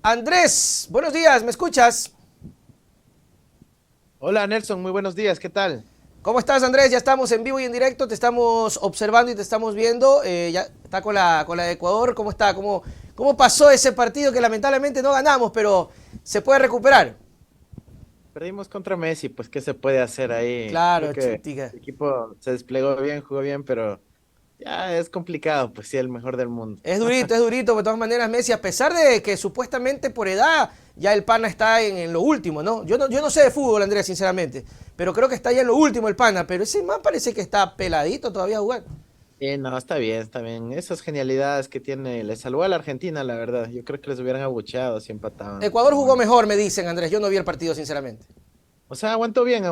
Andrés, buenos días, ¿me escuchas? Hola Nelson, muy buenos días, ¿qué tal? ¿Cómo estás, Andrés? Ya estamos en vivo y en directo, te estamos observando y te estamos viendo. Ya está con la de Ecuador. ¿Cómo está? ¿Cómo pasó ese partido que lamentablemente no ganamos, pero se puede recuperar? Perdimos contra Messi, pues ¿qué se puede hacer ahí? Creo Claro, que chutica. el equipo se desplegó bien, jugó bien, pero ya es complicado, pues sí, el mejor del mundo. Es durito, de todas maneras, Messi, a pesar de que supuestamente por edad ya el pana está en lo último, ¿no? Yo no sé de fútbol, Andrés, sinceramente, pero creo que está ya en lo último el pana, pero ese man parece que está peladito todavía jugando. No, está bien, está bien. Esas genialidades que tiene, le salvó a la Argentina, la verdad. Yo creo que les hubieran abucheado si empataban, Ecuador pero jugó bueno. mejor, me dicen, Andrés. Yo no vi el partido, sinceramente. O sea, aguantó bien,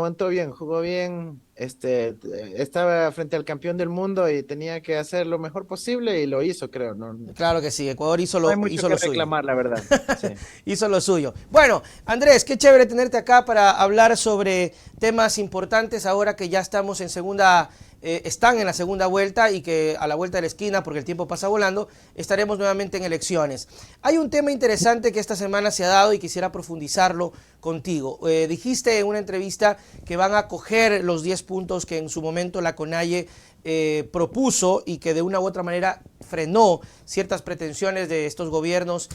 jugó bien. Estaba frente al campeón del mundo y tenía que hacer lo mejor posible y lo hizo, creo. No, no Claro que sí, Ecuador hizo hay lo, mucho hizo que lo suyo. reclamar, la verdad. Sí. Hizo lo suyo. Bueno, Andrés, qué chévere tenerte acá para hablar sobre temas importantes ahora que ya estamos en segunda, están en la segunda vuelta y que a la vuelta de la esquina, porque el tiempo pasa volando, estaremos nuevamente en elecciones. Hay un tema interesante que esta semana se ha dado y quisiera profundizarlo contigo. Dijiste en una entrevista que van a coger los 10 puntos que en su momento la CONAIE propuso y que de una u otra manera frenó ciertas pretensiones de estos gobiernos,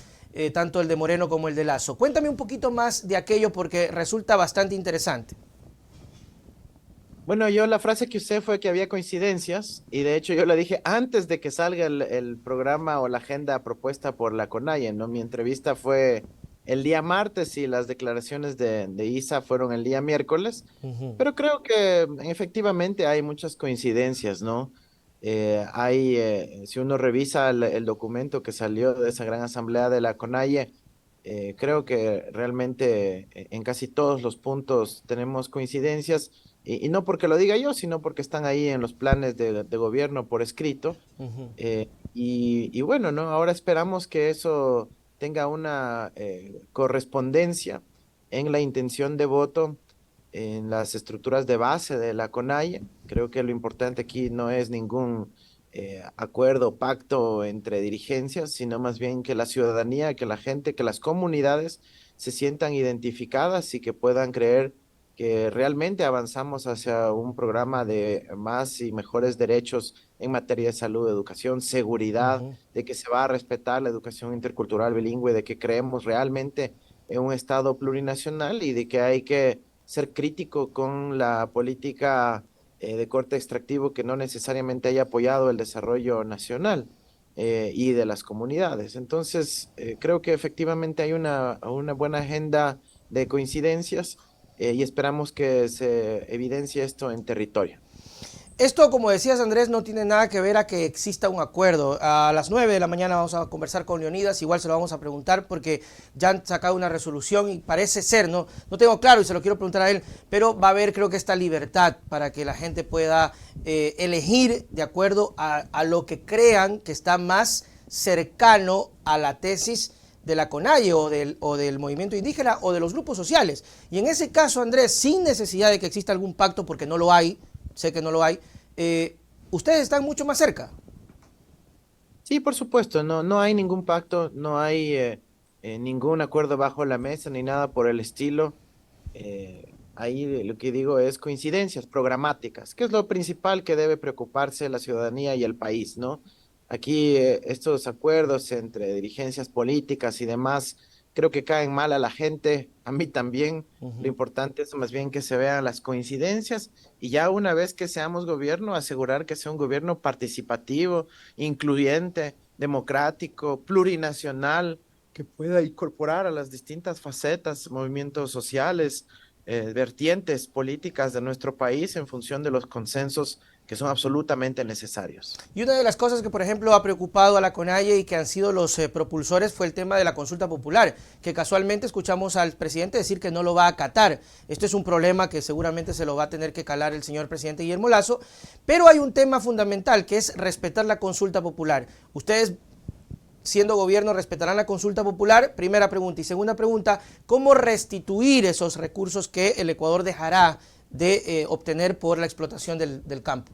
tanto el de Moreno como el de Lazo. Cuéntame un poquito más de aquello porque resulta bastante interesante. Bueno, yo la frase que usé fue que había coincidencias y de hecho yo la dije antes de que salga el programa o la agenda propuesta por la CONAIE, ¿no? Mi entrevista fue el día martes y las declaraciones de Isa fueron el día miércoles, Uh -huh. pero creo que efectivamente hay muchas coincidencias, ¿no? Si uno revisa el documento que salió de esa gran asamblea de la CONAIE, creo que realmente en casi todos los puntos tenemos coincidencias y no porque lo diga yo, sino porque están ahí en los planes de gobierno por escrito. Uh -huh. Y bueno, ¿no? Ahora esperamos que eso tenga una correspondencia en la intención de voto en las estructuras de base de la CONAIE. Creo que lo importante aquí no es ningún acuerdo o pacto entre dirigencias, sino más bien que la ciudadanía, que la gente, que las comunidades se sientan identificadas y que puedan creer que realmente avanzamos hacia un programa de más y mejores derechos en materia de salud, educación, Uh seguridad, -huh. de que se va a respetar la educación intercultural bilingüe, de que creemos realmente en un Estado plurinacional y de que hay que ser crítico con la política de corte extractivo que no necesariamente haya apoyado el desarrollo nacional y de las comunidades. Entonces, creo que efectivamente hay una buena agenda de coincidencias y esperamos que se evidencie esto en territorio. Esto, como decías, Andrés, no tiene nada que ver a que exista un acuerdo. A las 9 de la mañana vamos a conversar con Leonidas, igual se lo vamos a preguntar porque ya han sacado una resolución y parece ser, no tengo claro y se lo quiero preguntar a él, pero va a haber creo que esta libertad para que la gente pueda elegir de acuerdo a lo que crean que está más cercano a la tesis de la CONAIE o del movimiento indígena o de los grupos sociales. Y en ese caso, Andrés, sin necesidad de que exista algún pacto, porque no lo hay, sé que no lo hay, ustedes están mucho más cerca. Sí, por supuesto, no hay ningún pacto, no hay ningún acuerdo bajo la mesa ni nada por el estilo. Ahí lo que digo es coincidencias programáticas, que es lo principal que debe preocuparse la ciudadanía y el país, ¿no? Aquí estos acuerdos entre dirigencias políticas y demás creo que caen mal a la gente, a mí también. Uh Lo -huh. importante es más bien que se vean las coincidencias y ya una vez que seamos gobierno, asegurar que sea un gobierno participativo, incluyente, democrático, plurinacional, que pueda incorporar a las distintas facetas, movimientos sociales, vertientes políticas de nuestro país en función de los consensos que son absolutamente necesarios. Y una de las cosas que, por ejemplo, ha preocupado a la CONAIE y que han sido los propulsores fue el tema de la consulta popular, que casualmente escuchamos al presidente decir que no lo va a acatar. Esto es un problema que seguramente se lo va a tener que calar el señor presidente Guillermo Lazo, pero hay un tema fundamental que es respetar la consulta popular. Ustedes, siendo gobierno, respetarán la consulta popular, primera pregunta. Y segunda pregunta, ¿cómo restituir esos recursos que el Ecuador dejará de obtener por la explotación del campo?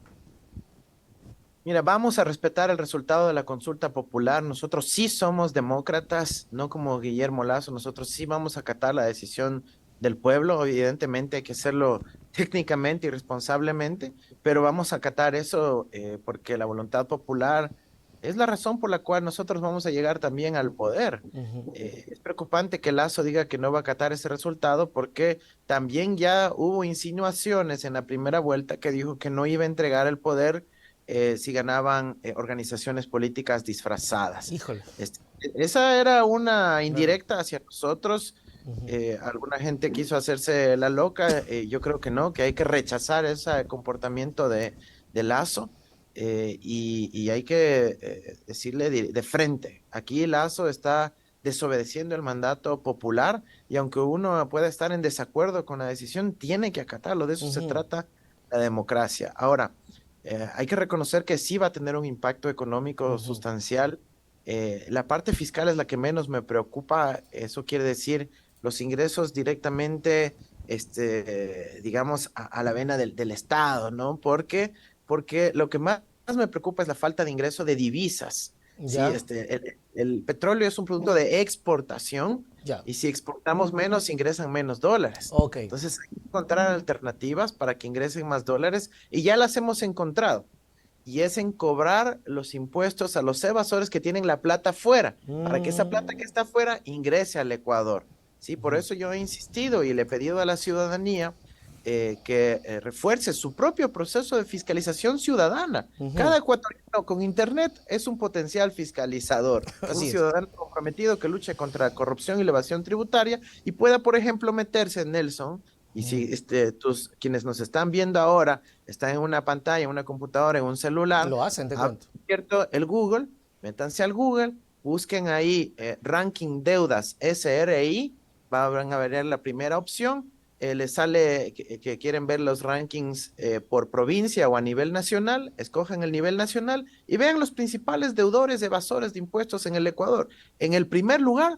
Mira, vamos a respetar el resultado de la consulta popular. Nosotros sí somos demócratas, no como Guillermo Lazo. Nosotros sí vamos a acatar la decisión del pueblo. Evidentemente hay que hacerlo técnicamente y responsablemente, pero vamos a acatar eso porque la voluntad popular es la razón por la cual nosotros vamos a llegar también al poder. Ujú. Es preocupante que Lazo diga que no va a acatar ese resultado porque también ya hubo insinuaciones en la primera vuelta que dijo que no iba a entregar el poder si ganaban organizaciones políticas disfrazadas. Híjole, Este, esa era una claro. indirecta hacia nosotros. Ujú. Alguna gente quiso hacerse la loca. Yo creo que no, que hay que rechazar ese comportamiento de Lazo. Y hay que decirle de frente, aquí Lazo está desobedeciendo el mandato popular y aunque uno pueda estar en desacuerdo con la decisión, tiene que acatarlo, de eso se Ujú. trata la democracia. Ahora, hay que reconocer que sí va a tener un impacto económico Ujú. sustancial. La parte fiscal es la que menos me preocupa. Eso quiere decir los ingresos directamente, digamos, a la vena del Estado, ¿no? Porque lo que más me preocupa es la falta de ingreso de divisas. Sí, Ya, el petróleo es un producto de exportación ya. y si exportamos menos, ingresan menos dólares. Ok. Entonces, hay que encontrar alternativas para que ingresen más dólares y ya las hemos encontrado. Y es en cobrar los impuestos a los evasores que tienen la plata fuera, para que esa plata que Mm, está fuera ingrese al Ecuador. Sí, por ujú. eso yo he insistido y le he pedido a la ciudadanía que refuerce su propio proceso de fiscalización ciudadana. Ujú. Cada ecuatoriano con internet es un potencial fiscalizador, un Así es. ciudadano comprometido que luche contra la corrupción y la evasión tributaria y pueda, por ejemplo, meterse, Nelson, y si Ujú. quienes nos están viendo ahora están en una pantalla, en una computadora, en un celular, Lo hacen, te abran cuento. abierto el Google, métanse al Google, busquen ahí ranking deudas SRI, van a ver la primera opción, les sale que quieren ver los rankings por provincia o a nivel nacional, escogen el nivel nacional y vean los principales deudores evasores de impuestos en el Ecuador. En el primer lugar,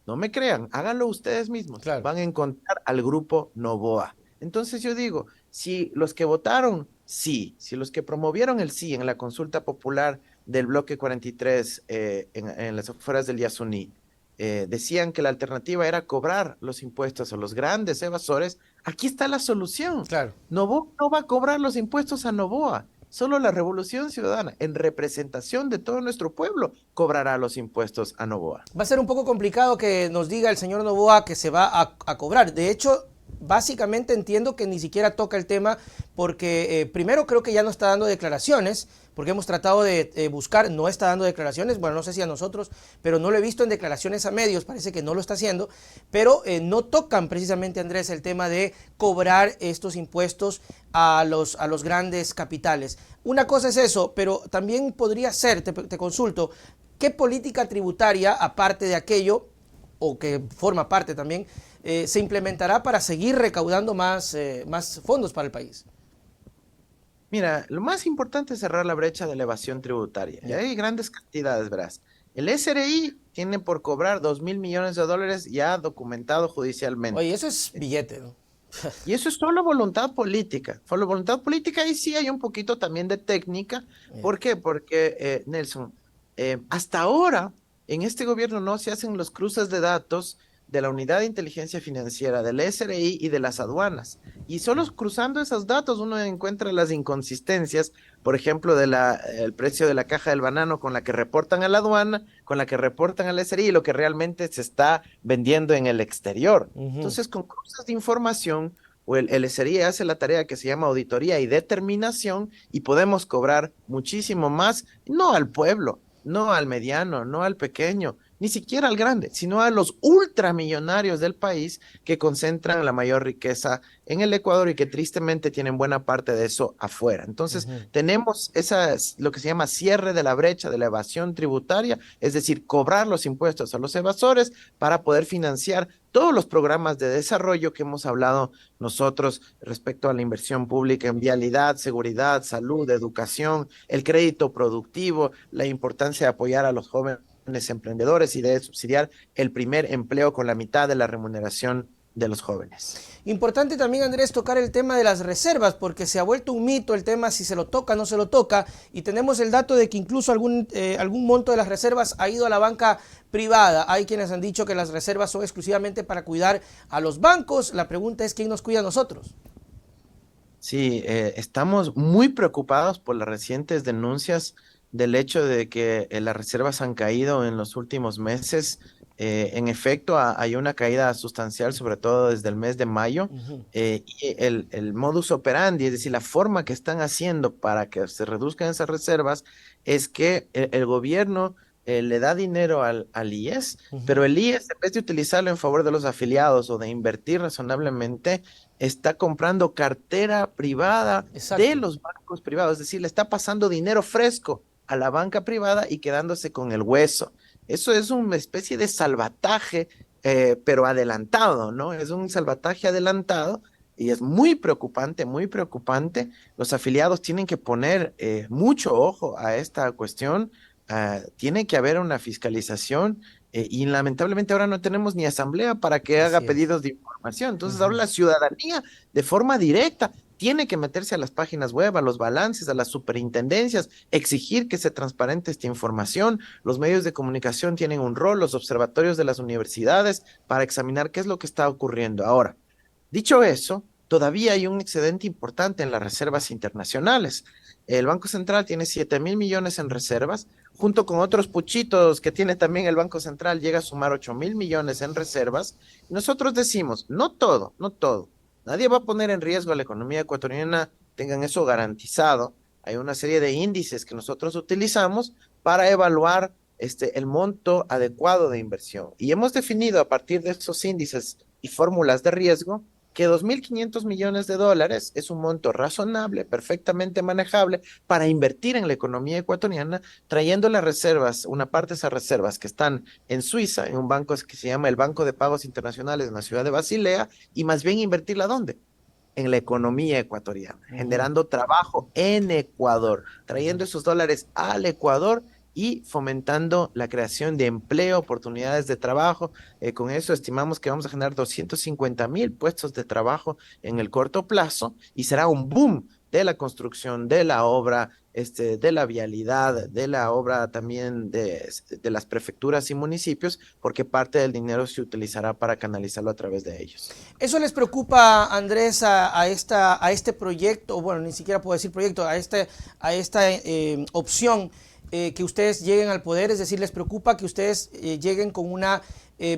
no me crean, háganlo ustedes mismos, Claro. van a encontrar al grupo Novoa. Entonces yo digo, si los que votaron sí, si los que promovieron el sí en la consulta popular del bloque 43 en las afueras del Yasuní, decían que la alternativa era cobrar los impuestos a los grandes evasores, aquí está la solución. Claro. Novoa no va a cobrar los impuestos a Novoa, solo la Revolución Ciudadana, en representación de todo nuestro pueblo, cobrará los impuestos a Novoa. Va a ser un poco complicado que nos diga el señor Novoa que se va a cobrar. De hecho, básicamente entiendo que ni siquiera toca el tema porque primero creo que ya no está dando declaraciones, porque hemos tratado de buscar, no está dando declaraciones, bueno, no sé si a nosotros, pero no lo he visto en declaraciones a medios, parece que no lo está haciendo, pero no tocan precisamente, Andrés, el tema de cobrar estos impuestos a los grandes capitales. Una cosa es eso, pero también podría ser, te consulto, ¿qué política tributaria, aparte de aquello, o que forma parte también, se implementará para seguir recaudando más fondos para el país? Mira, lo más importante es cerrar la brecha de elevación tributaria. Y Ya. hay grandes cantidades, verás. El SRI tiene por cobrar 2.000 millones de dólares ya documentado Oye, judicialmente. eso es billete, ¿no? Y eso es solo voluntad política. Solo voluntad política y sí hay un poquito también de técnica. Ya. ¿Por qué? Porque, Nelson, hasta ahora en este gobierno no se hacen los cruces de datos de la Unidad de Inteligencia Financiera, del SRI y de las aduanas. Y solo cruzando esos datos uno encuentra las inconsistencias, por ejemplo, el precio de la caja del banano con la que reportan a la aduana, con la que reportan al SRI y lo que realmente se está vendiendo en el exterior. Ujú. Entonces, con cruces de información, o el SRI hace la tarea que se llama auditoría y determinación y podemos cobrar muchísimo más, no al pueblo, no al mediano, no al pequeño, ni siquiera al grande, sino a los ultramillonarios del país que concentran la mayor riqueza en el Ecuador y que tristemente tienen buena parte de eso afuera. Entonces, Ujú. tenemos lo que se llama cierre de la brecha de la evasión tributaria, es decir, cobrar los impuestos a los evasores para poder financiar todos los programas de desarrollo que hemos hablado nosotros respecto a la inversión pública en vialidad, seguridad, salud, educación, el crédito productivo, la importancia de apoyar a los jóvenes emprendedores y de subsidiar el primer empleo con la mitad de la remuneración de los jóvenes. Importante también, Andrés, tocar el tema de las reservas, porque se ha vuelto un mito el tema si se lo toca o no se lo toca, y tenemos el dato de que incluso algún monto de las reservas ha ido a la banca privada. Hay quienes han dicho que las reservas son exclusivamente para cuidar a los bancos. La pregunta es, ¿quién nos cuida a nosotros? Sí, estamos muy preocupados por las recientes denuncias del hecho de que las reservas han caído en los últimos meses. En efecto, hay una caída sustancial, sobre todo desde el mes de mayo. Ujú. Y el modus operandi, es decir, la forma que están haciendo para que se reduzcan esas reservas, es que el gobierno le da dinero al IES, Ujú. pero el IES, en vez de utilizarlo en favor de los afiliados o de invertir razonablemente, está comprando cartera privada de Exacto. los bancos privados, es decir, le está pasando dinero fresco a la banca privada y quedándose con el hueso. Eso es una especie de salvataje, pero adelantado, ¿no? Es un salvataje adelantado y es muy preocupante, muy preocupante. Los afiliados tienen que poner mucho ojo a esta cuestión. Tiene que haber una fiscalización y lamentablemente ahora no tenemos ni asamblea para que haga Así es. pedidos de información. Entonces ahora Ujú. la ciudadanía de forma directa tiene que meterse a las páginas web, a los balances, a las superintendencias, exigir que se transparente esta información. Los medios de comunicación tienen un rol, los observatorios de las universidades, para examinar qué es lo que está ocurriendo. Ahora, dicho eso, todavía hay un excedente importante en las reservas internacionales. El Banco Central tiene 7.000 millones en reservas, junto con otros puchitos que tiene también el Banco Central, llega a sumar 8.000 millones en reservas. Y nosotros decimos, no todo, no todo. Nadie va a poner en riesgo a la economía ecuatoriana, tengan eso garantizado. Hay una serie de índices que nosotros utilizamos para evaluar el monto adecuado de inversión. Y hemos definido a partir de esos índices y fórmulas de riesgo que 2.500 millones de dólares es un monto razonable, perfectamente manejable para invertir en la economía ecuatoriana, trayendo las reservas, una parte de esas reservas que están en Suiza, en un banco que se llama el Banco de Pagos Internacionales en la ciudad de Basilea, y más bien invertirla ¿dónde? En la economía ecuatoriana, Ujú. generando trabajo en Ecuador, Ujú. trayendo esos dólares al Ecuador y fomentando la creación de empleo, oportunidades de trabajo. Con eso estimamos que vamos a generar 250.000 puestos de trabajo en el corto plazo y será un boom de la construcción, de la obra, de la vialidad, de la obra también de las prefecturas y municipios, porque parte del dinero se utilizará para canalizarlo a través de ellos. ¿Eso les preocupa, Andrés, a este proyecto, bueno, ni siquiera puedo decir proyecto, a esta opción que ustedes lleguen al poder? Es decir, ¿les preocupa que ustedes lleguen con una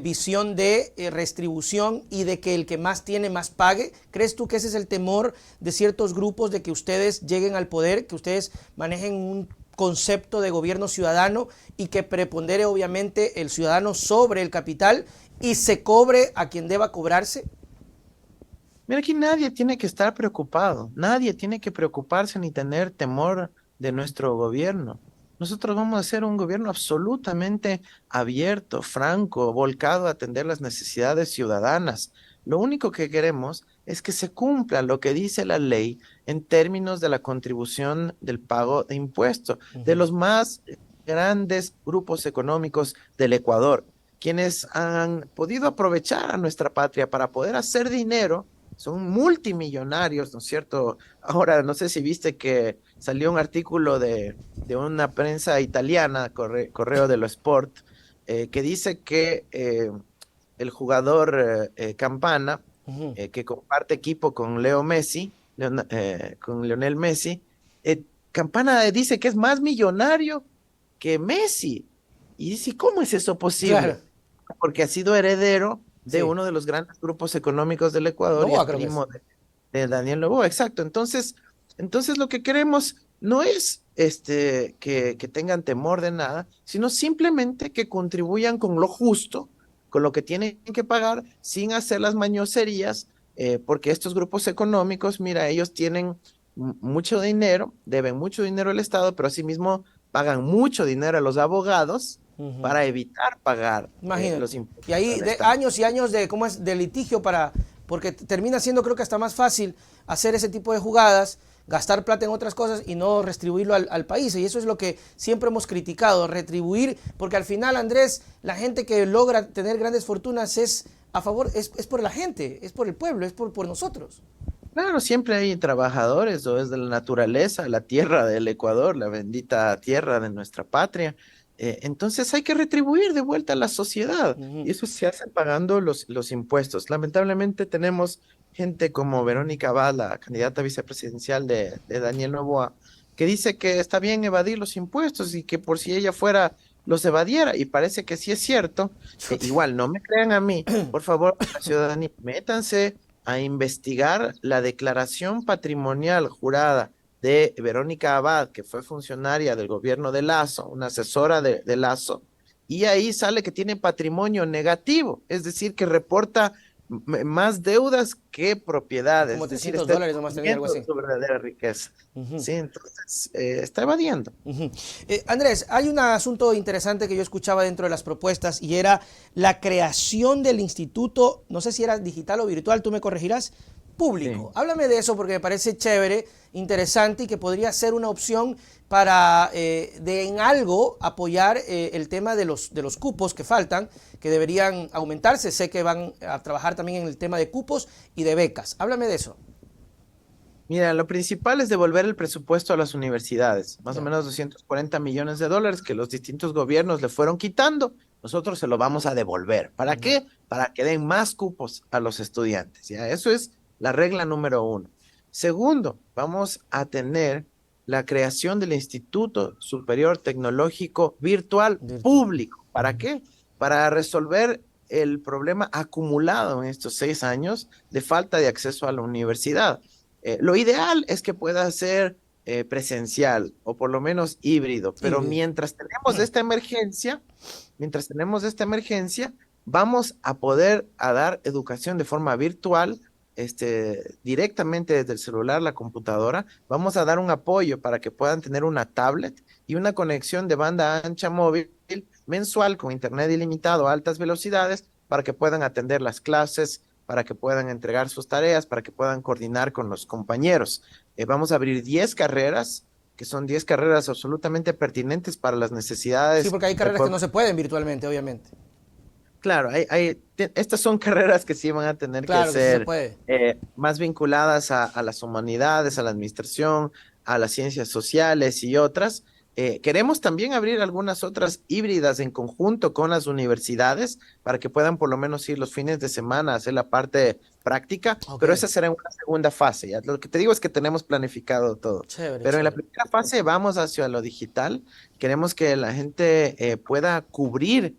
visión de restribución y de que el que más tiene más pague? ¿Crees tú que ese es el temor de ciertos grupos de que ustedes lleguen al poder, que ustedes manejen un concepto de gobierno ciudadano y que prepondere obviamente el ciudadano sobre el capital y se cobre a quien deba cobrarse? Mira, aquí nadie tiene que estar preocupado, nadie tiene que preocuparse ni tener temor de nuestro gobierno. Nosotros vamos a ser un gobierno absolutamente abierto, franco, volcado a atender las necesidades ciudadanas. Lo único que queremos es que se cumpla lo que dice la ley en términos de la contribución del pago de impuestos de Ujú. los más grandes grupos económicos del Ecuador, quienes han podido aprovechar a nuestra patria para poder hacer dinero. Son multimillonarios, ¿no es cierto? Ahora, no sé si viste que salió un artículo de una prensa italiana, Correo dello Sport, que dice que el jugador Campana, Ujú. que comparte equipo con Leo Messi, con Lionel Messi, Campana dice que es más millonario que Messi. Y dice, ¿cómo es eso Claro, posible? Porque ha sido heredero de sí. uno de los grandes grupos económicos del Ecuador y es Novoa creo que es. primo de Daniel Noboa, exacto. Entonces lo que queremos no es que tengan temor de nada, sino simplemente que contribuyan con lo justo, con lo que tienen que pagar, sin hacer las mañoserías, porque estos grupos económicos, mira, ellos tienen mucho dinero, deben mucho dinero al Estado, pero asimismo pagan mucho dinero a los abogados Ujú. para evitar pagar los Imagínate. Y impuestos ahí al de Estado. años y años de, ¿cómo es?, de litigio para, porque termina siendo creo que hasta más fácil hacer ese tipo de jugadas, gastar plata en otras cosas y no retribuirlo al país. Y eso es lo que siempre hemos criticado, retribuir, porque al final, Andrés, la gente que logra tener grandes fortunas es a favor, es por la gente, es por el pueblo, es por nosotros. Claro, siempre hay trabajadores, o es de la naturaleza, la tierra del Ecuador, la bendita tierra de nuestra patria. Entonces hay que retribuir de vuelta a la sociedad Ujú. y eso se hace pagando los impuestos. Lamentablemente tenemos gente como Verónica Abad, la candidata vicepresidencial de Daniel Noboa, que dice que está bien evadir los impuestos y que por si ella fuera los evadiera, y parece que sí es cierto. Igual, no me crean a mí, por favor, la ciudadanía, métanse a investigar la declaración patrimonial jurada de Verónica Abad, que fue funcionaria del gobierno de Lazo, una asesora de Lazo, y ahí sale que tiene patrimonio negativo, es decir, que reporta más deudas que propiedades, Como es decir, trescientos está dólares nomás tenía, algo escondiendo así. su verdadera riqueza. Ujú. Sí, entonces está evadiendo. Ujú. Andrés, hay un asunto interesante que yo escuchaba dentro de las propuestas y era la creación del instituto, no sé si era digital o virtual, tú me corregirás, Sí. público. Háblame de eso porque me parece chévere, interesante y que podría ser una opción para en algo apoyar el tema de los cupos que faltan, que deberían aumentarse. Sé que van a trabajar también en el tema de cupos y de becas. Háblame de eso. Mira, lo principal es devolver el presupuesto a las universidades, más o Ya. menos 240 millones de dólares que los distintos gobiernos le fueron quitando. Nosotros se lo vamos a devolver. ¿Para Ujú. qué? Para que den más cupos a los estudiantes. ¿Ya? Eso es la regla número uno. Segundo, vamos a tener la creación del Instituto Superior Tecnológico Virtual Virtual. Público. ¿Para qué? Para resolver el problema acumulado en estos 6 años de falta de acceso a la universidad. Lo ideal es que pueda ser presencial o por lo menos híbrido, pero Híbrido. mientras tenemos esta emergencia, vamos a poder a dar educación de forma virtual, directamente desde el celular, la computadora. Vamos a dar un apoyo para que puedan tener una tablet y una conexión de banda ancha móvil mensual con internet ilimitado a altas velocidades para que puedan atender las clases, para que puedan entregar sus tareas, para que puedan coordinar con los compañeros. Vamos a abrir 10 carreras, que son 10 carreras absolutamente pertinentes para las Sí, necesidades porque hay del carreras que no pueblo. se pueden virtualmente, obviamente. Claro, estas son carreras que sí van a tener que Claro que sí se ser puede. más vinculadas a las humanidades, a la administración, a las ciencias sociales y otras. Queremos también abrir algunas otras híbridas en conjunto con las universidades para que puedan por lo menos ir los fines de semana a hacer la parte práctica, Ok, pero esa será en una segunda fase. ¿Ya? Lo que te digo es que tenemos planificado todo. chévere, Pero en la chévere. primera fase vamos hacia lo digital. Queremos que la gente pueda cubrir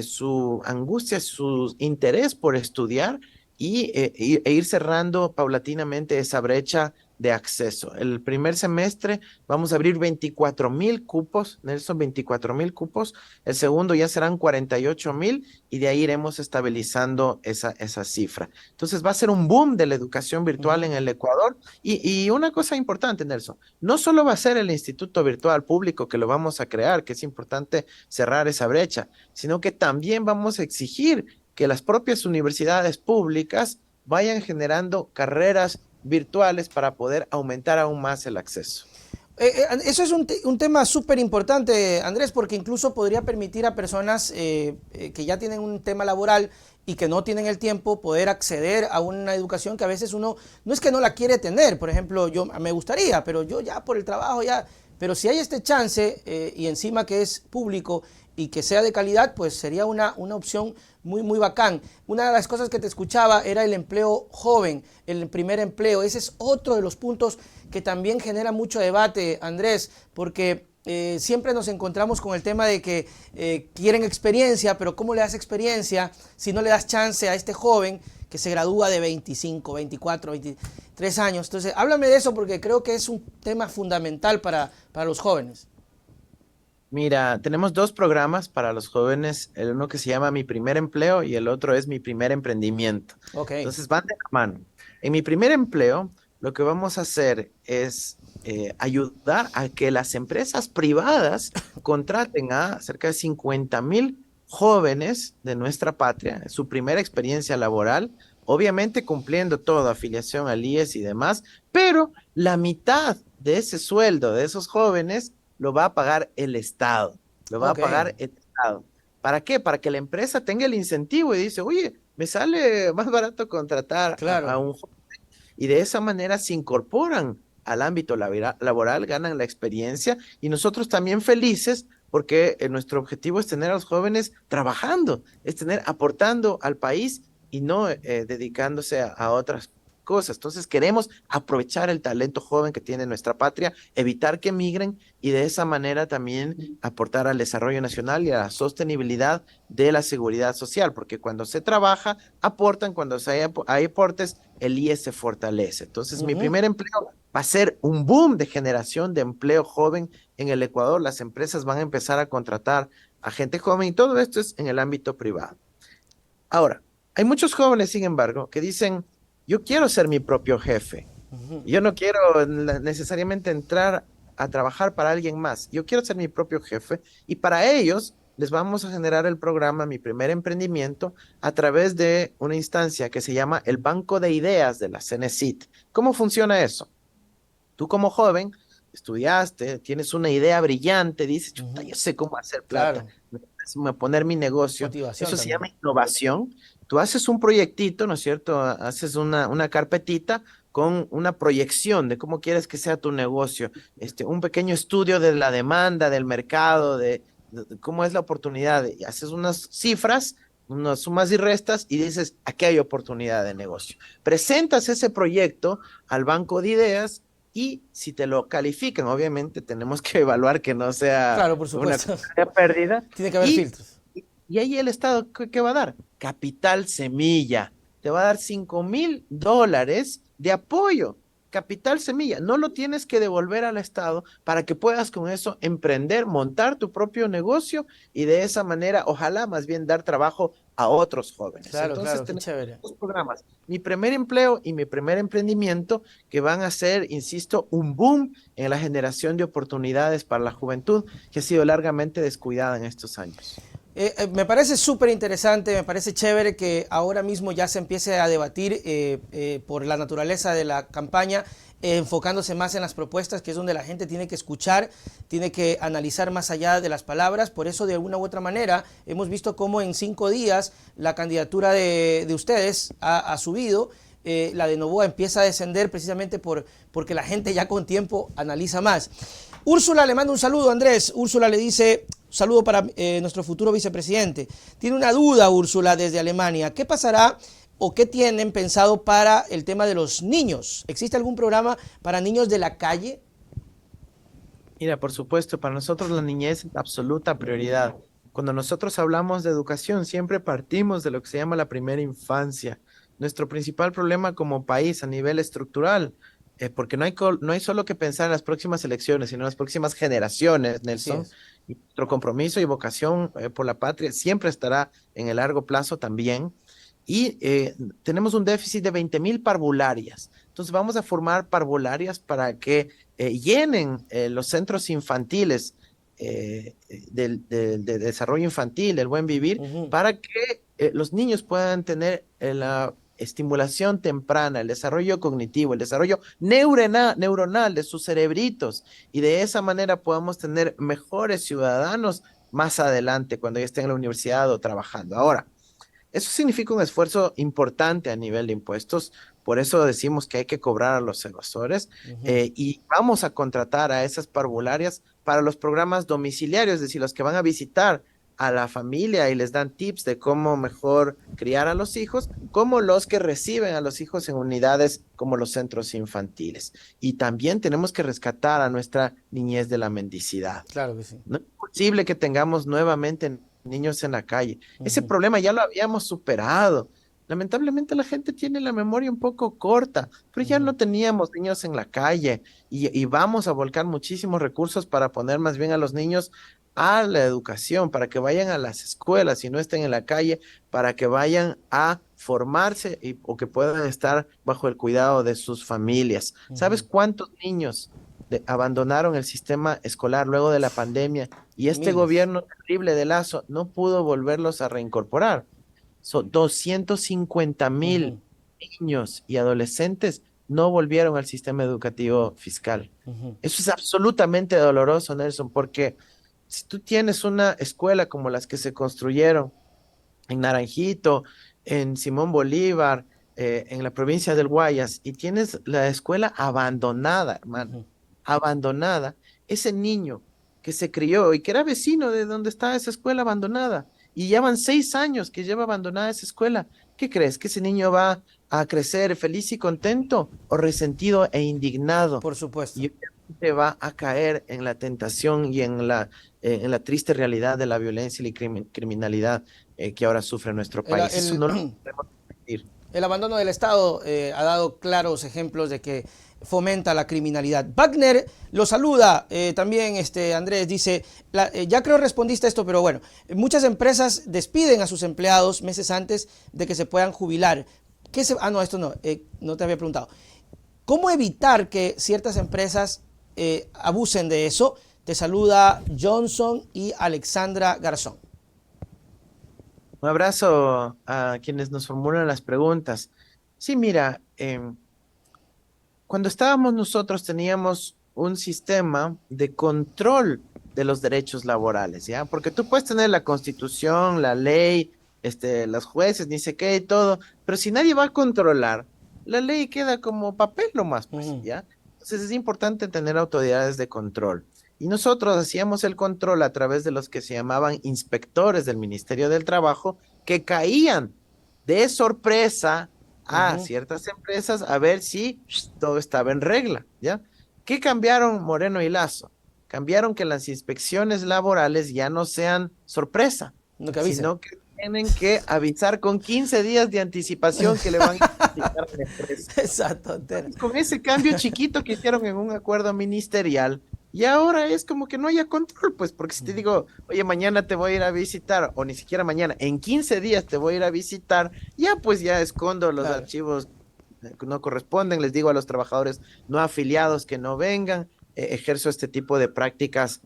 su angustia, su interés por estudiar e ir cerrando paulatinamente esa brecha de acceso. El primer semestre vamos a abrir 24,000 cupos, Nelson, 24,000 cupos. El segundo ya serán 48,000 y de ahí iremos estabilizando esa cifra. Entonces va a ser un boom de la educación virtual Ujú. en el Ecuador. Y una cosa importante, Nelson, no solo va a ser el Instituto Virtual Público que lo vamos a crear, que es importante cerrar esa brecha, sino que también vamos a exigir que las propias universidades públicas vayan generando carreras virtuales para poder aumentar aún más el acceso. Eso es un tema súper importante, Andrés, porque incluso podría permitir a personas que ya tienen un tema laboral y que no tienen el tiempo poder acceder a una educación que a veces uno no es que no la quiere tener. Por ejemplo, yo me gustaría, pero yo ya por el trabajo ya. Pero si hay este chance y encima que es público y que sea de calidad, pues sería una opción muy, muy bacán. Una de las cosas que te escuchaba era el empleo joven, el primer empleo. Ese es otro de los puntos que también genera mucho debate, Andrés, porque siempre nos encontramos con el tema de que quieren experiencia, pero ¿cómo le das experiencia si no le das chance a este joven que se gradúa de 25, 24, 23 años? Entonces, háblame de eso porque creo que es un tema fundamental para los jóvenes. Mira, tenemos dos programas para los jóvenes, el uno que se llama Mi Primer Empleo y el otro es Mi Primer Emprendimiento. Ok. Entonces van de la mano. En Mi Primer Empleo, lo que vamos a hacer es ayudar a que las empresas privadas contraten a cerca de 50,000 jóvenes de nuestra patria, en su primera experiencia laboral, obviamente cumpliendo todo, afiliación al IES y demás, pero la mitad de ese sueldo de esos jóvenes lo va a pagar el Estado, lo va a Ok. pagar el Estado. ¿Para qué? Para que la empresa tenga el incentivo y dice, oye, me sale más barato contratar a Claro. un joven y de esa manera se incorporan al ámbito laboral, ganan la experiencia y nosotros también felices porque nuestro objetivo es tener a los jóvenes trabajando, es tener aportando al país y no dedicándose a otras cosas. Entonces queremos aprovechar el talento joven que tiene nuestra patria, evitar que emigren y de esa manera también aportar al desarrollo nacional y a la sostenibilidad de la seguridad social, porque cuando se trabaja, aportan, cuando hay aportes, el IES se fortalece. Entonces, mi Ujú. primer empleo va a ser un boom de generación de empleo joven en el Ecuador. Las empresas van a empezar a contratar a gente joven y todo esto es en el ámbito privado. Ahora, hay muchos jóvenes, sin embargo, que dicen, yo quiero ser mi propio jefe. Yo no quiero necesariamente entrar a trabajar para alguien más. Yo quiero ser mi propio jefe y para ellos les vamos a generar el programa Mi Primer Emprendimiento a través de una instancia que se llama el Banco de Ideas de la CENESID. ¿Cómo funciona eso? Tú como joven estudiaste, tienes una idea brillante, dices, chuta, Ujú. yo sé cómo hacer plata, Claro. me poner mi negocio. Motivación Eso se también. llama innovación. Tú haces un proyectito, ¿no es cierto? Haces una carpetita con una proyección de cómo quieres que sea tu negocio, un pequeño estudio de la demanda, del mercado, de cómo es la oportunidad. Y haces unas cifras, unas sumas y restas y dices, aquí hay oportunidad de negocio. Presentas ese proyecto al banco de ideas y si te lo califican, obviamente tenemos que evaluar que no sea Claro, por una supuesto. compañía pérdida. Tiene que haber Y, filtros. y ahí el Estado, ¿qué va a dar? Capital Semilla. Te va a dar $5,000 de apoyo. Capital Semilla. No lo tienes que devolver al Estado para que puedas con eso emprender, montar tu propio negocio y de esa manera, ojalá más bien dar trabajo a otros jóvenes. Claro, Entonces claro, qué tenemos chévere. dos programas. Mi primer empleo y mi primer emprendimiento que van a ser, insisto, un boom en la generación de oportunidades para la juventud que ha sido largamente descuidada en estos años. Me parece súper interesante, me parece chévere que ahora mismo ya se empiece a debatir por la naturaleza de la campaña, enfocándose más en las propuestas, que es donde la gente tiene que escuchar, tiene que analizar más allá de las palabras. Por eso, de alguna u otra manera, hemos visto cómo en 5 días la candidatura de ustedes ha subido. La de Novoa empieza a descender precisamente porque la gente ya con tiempo analiza más. Úrsula le manda un saludo, Andrés. Úrsula le dice, saludo para nuestro futuro vicepresidente. Tiene una duda, Úrsula, desde Alemania. ¿Qué pasará o qué tienen pensado para el tema de los niños? ¿Existe algún programa para niños de la calle? Mira, por supuesto, para nosotros la niñez es absoluta prioridad. Cuando nosotros hablamos de educación, siempre partimos de lo que se llama la primera infancia. Nuestro principal problema como país a nivel estructural, porque no hay solo que pensar en las próximas elecciones, sino en las próximas generaciones, Así Nelson. es. Y nuestro compromiso y vocación por la patria siempre estará en el largo plazo también. Y tenemos un déficit de 20,000 parvularias. Entonces vamos a formar parvularias para que llenen los centros infantiles de desarrollo infantil, el buen vivir, Ujú. para que los niños puedan tener la estimulación temprana, el desarrollo cognitivo, el desarrollo neuronal de sus cerebritos y de esa manera podamos tener mejores ciudadanos más adelante cuando ya estén en la universidad o trabajando. Ahora, eso significa un esfuerzo importante a nivel de impuestos, por eso decimos que hay que cobrar a los evasores Ujú. y vamos a contratar a esas parvularias para los programas domiciliarios, es decir, los que van a visitar a la familia y les dan tips de cómo mejor criar a los hijos, como los que reciben a los hijos en unidades como los centros infantiles. Y también tenemos que rescatar a nuestra niñez de la mendicidad. Claro que sí. No es posible que tengamos nuevamente niños en la calle. Ese Ujú. problema ya lo habíamos superado. Lamentablemente la gente tiene la memoria un poco corta, pero ya Ujú. no teníamos niños en la calle y vamos a volcar muchísimos recursos para poner más bien a los niños a la educación, para que vayan a las escuelas y no estén en la calle, para que vayan a formarse o que puedan estar bajo el cuidado de sus familias. ¿Sabes Ujú. cuántos niños abandonaron el sistema escolar luego de la pandemia y este Miles. gobierno terrible de Lazo no pudo volverlos a reincorporar? Son 250,000 Ujú. niños y adolescentes no volvieron al sistema educativo fiscal. Ujú. Eso es absolutamente doloroso, Nelson, porque si tú tienes una escuela como las que se construyeron en Naranjito, en Simón Bolívar, en la provincia del Guayas, y tienes la escuela abandonada, hermano, Ujú. abandonada, ese niño que se crió y que era vecino de donde estaba esa escuela abandonada, y ya van 6 años que lleva abandonada esa escuela. ¿Qué crees? ¿Que ese niño va a crecer feliz y contento o resentido e indignado? Por supuesto. Y obviamente va a caer en la tentación y en la triste realidad de la violencia y la criminalidad que ahora sufre nuestro El, país. Eso el, no lo podemos permitir. el abandono del Estado ha dado claros ejemplos de que fomenta la criminalidad. Wagner lo saluda también, Andrés, dice, ya creo respondiste esto, pero bueno, muchas empresas despiden a sus empleados meses antes de que se puedan jubilar. No, esto no, no te había preguntado. ¿Cómo evitar que ciertas empresas abusen de eso? Te saluda Johnson y Alexandra Garzón. Un abrazo a quienes nos formulan las preguntas. Sí, mira, cuando estábamos nosotros teníamos un sistema de control de los derechos laborales, ¿ya? Porque tú puedes tener la constitución, la ley, los jueces, ni sé qué y todo, pero si nadie va a controlar, la ley queda como papel nomás, pues, Uh-huh. ¿ya? Entonces es importante tener autoridades de control. Y nosotros hacíamos el control a través de los que se llamaban inspectores del Ministerio del Trabajo, que caían de sorpresa a Uh-huh. ciertas empresas a ver si todo estaba en regla, ¿ya? ¿Qué cambiaron Moreno y Lazo? Cambiaron que las inspecciones laborales ya no sean sorpresa, No que avisen. sino que tienen que avisar con 15 días de anticipación que le van a notificar a la empresa. Esa tontera. Con ese cambio chiquito que hicieron en un acuerdo ministerial, y ahora es como que no haya control, pues, porque si te digo, oye, mañana te voy a ir a visitar, o ni siquiera mañana, en 15 días te voy a ir a visitar, ya pues ya escondo los Claro. archivos que no corresponden, les digo a los trabajadores no afiliados que no vengan, ejerzo este tipo de prácticas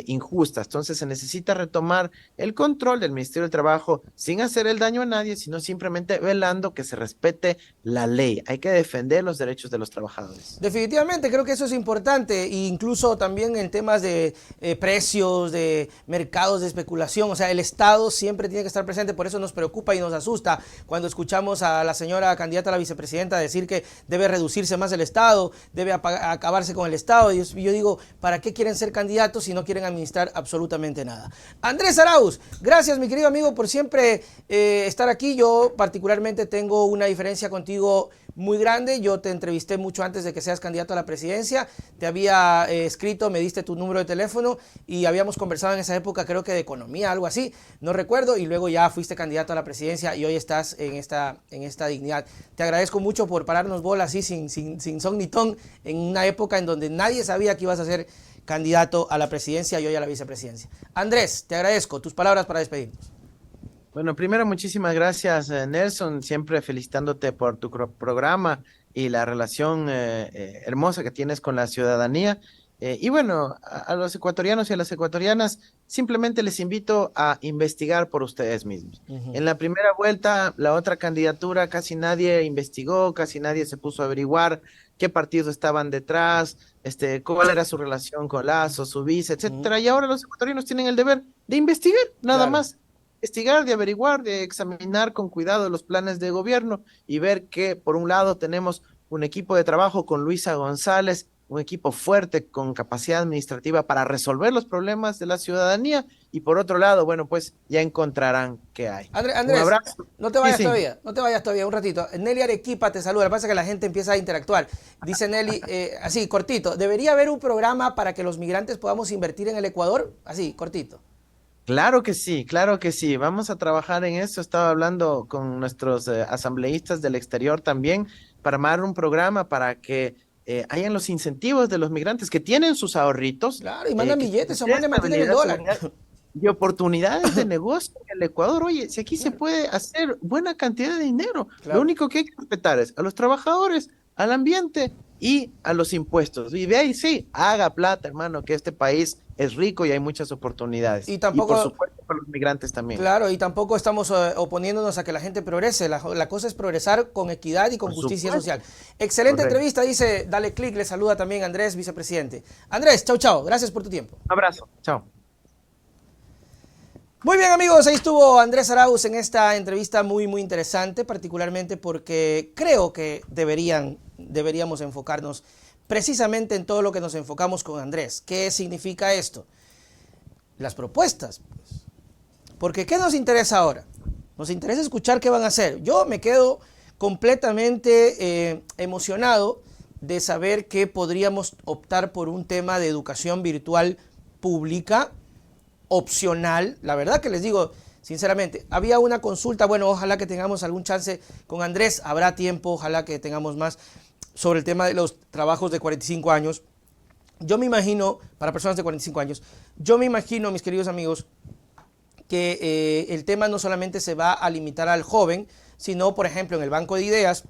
injustas. Entonces se necesita retomar el control del Ministerio del Trabajo sin hacer el daño a nadie, sino simplemente velando que se respete la ley. Hay que defender los derechos de los trabajadores. Definitivamente creo que eso es importante, e incluso también en temas de precios, de mercados de especulación. O sea, el Estado siempre tiene que estar presente, por eso nos preocupa y nos asusta cuando escuchamos a la señora candidata a la vicepresidenta decir que debe reducirse más el Estado, debe acabarse con el Estado. Y yo digo, ¿para qué quieren ser candidatos si no quieren administrar absolutamente nada? Andrés Arauz, gracias mi querido amigo por siempre estar aquí. Yo particularmente tengo una diferencia contigo muy grande. Yo te entrevisté mucho antes de que seas candidato a la presidencia, te había escrito, me diste tu número de teléfono y habíamos conversado en esa época, creo que de economía, algo así, no recuerdo, y luego ya fuiste candidato a la presidencia y hoy estás en esta dignidad. Te agradezco mucho por pararnos bola así sin son ni ton, en una época en donde nadie sabía que ibas a ser candidato a la presidencia y hoy a la vicepresidencia. Andrés, te agradezco tus palabras para despedirnos. Bueno, primero muchísimas gracias, Nelson, siempre felicitándote por tu programa y la relación hermosa que tienes con la ciudadanía. Y bueno, a los ecuatorianos y a las ecuatorianas, simplemente les invito a investigar por ustedes mismos. Uh-huh. En la primera vuelta, la otra candidatura, casi nadie investigó, casi nadie se puso a averiguar qué partidos estaban detrás, cuál era su relación con Lazo, su vice, Uh-huh. etcétera. Y ahora los ecuatorianos tienen el deber de investigar, nada Claro. más investigar, de averiguar, de examinar con cuidado los planes de gobierno y ver que, por un lado, tenemos un equipo de trabajo con Luisa González, un equipo fuerte con capacidad administrativa para resolver los problemas de la ciudadanía y por otro lado, bueno, pues ya encontrarán qué hay. Un Andrés, abrazo. no te Sí, vayas sí. todavía, no te vayas todavía, un ratito. Nelly Arequipa te saluda, lo que pasa es que la gente empieza a interactuar. Dice Nelly, así, cortito, ¿debería haber un programa para que los migrantes podamos invertir en el Ecuador? Así, cortito. Claro que sí, claro que sí. Vamos a trabajar en eso. Estaba hablando con nuestros asambleístas del exterior también para armar un programa para que hayan los incentivos de los migrantes que tienen sus ahorritos, Claro, y mandan que billetes o mantienen el estabilidad, dólar. seguridad y oportunidades de negocio en el Ecuador. Oye, si aquí se puede hacer buena cantidad de dinero, lo Claro. único que hay que respetar es a los trabajadores, al ambiente y a los impuestos. Y de ahí sí, haga plata, hermano, que este país es rico y hay muchas oportunidades. Y Y por tampoco, supuesto para los migrantes también. claro, y tampoco estamos oponiéndonos a que la gente progrese. La cosa es progresar con equidad y con Por justicia social. supuesto. Excelente Correcto. entrevista, dice, dale clic, le saluda también Andrés, vicepresidente. Andrés, chau, chau, gracias por tu tiempo. Un abrazo. Chao. Muy bien, amigos, ahí estuvo Andrés Arauz en esta entrevista muy interesante, particularmente porque creo que deberíamos enfocarnos precisamente en todo lo que nos enfocamos con Andrés. ¿Qué significa esto? Las propuestas. Porque ¿qué nos interesa ahora? Nos interesa escuchar qué van a hacer. Yo me quedo completamente emocionado de saber que podríamos optar por un tema de educación virtual pública, opcional. La verdad que les digo, sinceramente, había una consulta, bueno, ojalá que tengamos algún chance con Andrés, habrá tiempo, ojalá que tengamos más sobre el tema de los trabajos de 45 años. Yo me imagino, para personas de 45 años, yo me imagino, mis queridos amigos, que el tema no solamente se va a limitar al joven, sino, por ejemplo, en el banco de ideas,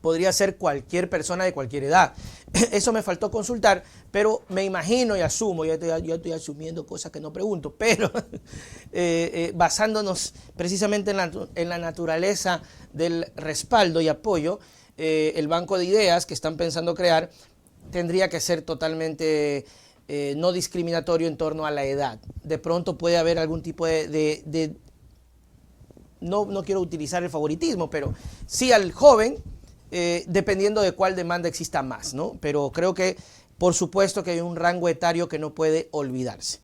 podría ser cualquier persona de cualquier edad. Eso me faltó consultar, pero me imagino y asumo, yo estoy asumiendo cosas que no pregunto, pero basándonos precisamente en la naturaleza del respaldo y apoyo, el banco de ideas que están pensando crear tendría que ser totalmente no discriminatorio en torno a la edad. De pronto puede haber algún tipo no quiero utilizar el favoritismo, pero sí al joven, dependiendo de cuál demanda exista más, ¿no? Pero creo que, por supuesto, que hay un rango etario que no puede olvidarse.